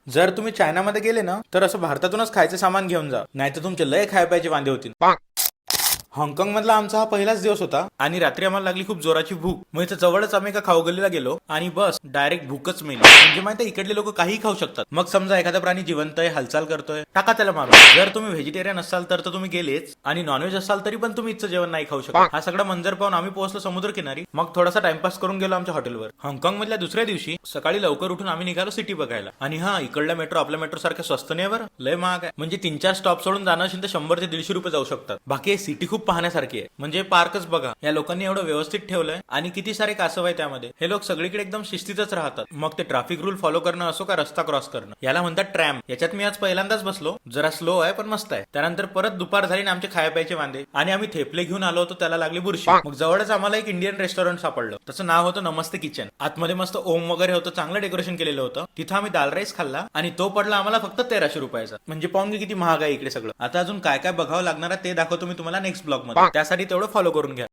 जर तुम्ही चायनामध्ये गेले ना तर असं भारतातूनच खायचं सामान घेऊन जा, नाहीतर तुमचे लय खाय पाहिजे वांदे होतील. हाँगकाँग मधला आमचा हा पहिलाच दिवस होता आणि रात्री आम्हाला लागली खूप जोराची भूक. मग इथं जवळच आम्ही एका खाऊगल्लीला गेलो आणि बस डायरेक्ट भूकच मेली. म्हणजे माहिती इकडले लोक काही खाऊ शकतात. मग समजा एखादा प्राणी जिवंत आहे, हालचाल करतोय, टाका त्याला मारून. जर तुम्ही व्हेजिटेरियन असाल तर तुम्ही गेलेच, आणि नॉनव्हेज असाल तरी पण तुम्ही इथचं जेवण नाही खाऊ शकत. हा सगळा मंजर पाहून आम्ही पोहोचलो समुद्र किनारी. मग थोडासा टाइमपास करून गेलो आमच्या हॉटेलवर. हाँगकाँग मधल्या दुसऱ्या दिवशी सकाळी लवकर उठून आम्ही निघालो सिटी बघायला. आणि हा इकडला मेट्रो आपल्या मेट्रो सारख्या स्वस्त नाही बरं, लय महाग आहे. म्हणजे 3-4 स्टॉप सोडून जाणं असेल तर 100 ते 150 रुपये जाऊ शकतात. बाकी सिटी खूप पाहण्यासारखी आहे. म्हणजे पार्कच बघा, या लोकांनी एवढं व्यवस्थित ठेवलंय आणि किती सारे कासव आहे त्यामध्ये. हे लोक सगळीकडे एकदम शिस्तीतच राहतात. मग ते ट्रॅफिक रूल फॉलो करणं असो का रस्ता क्रॉस करणं, याला म्हणतात ट्रॅम. याच्यात मी आज पहिल्यांदाच बसलो. जरा स्लो आहे पण मस्त आहे. त्यानंतर परत दुपार झाली आणि आमचे खाय प्यायचे वांदे, आणि आम्ही थेपले घेऊन आलो होतो, त्याला लागली बुरशी. मग जवळच आम्हाला एक इंडियन रेस्टॉरंट सापडलं. त्याचं नाव होतं नमस्ते किचन. आतमध्ये मस्त ओम वगैरे होतं, चांगलं डेकोरेशन केलेलं होतं. तिथं आम्ही दाल राईस खाल्ला आणि तो पडला आम्हाला फक्त 1300 रुपयाचा. म्हणजे पाहून किती महाग आहे इकडे सगळं. आता अजून काय काय बघावं लागणार आहे ते दाखवतो मी तुम्हाला नेक्स्ट ब्लॉग मध्ये. त्यासाठी तेवढं फॉलो करून घ्या.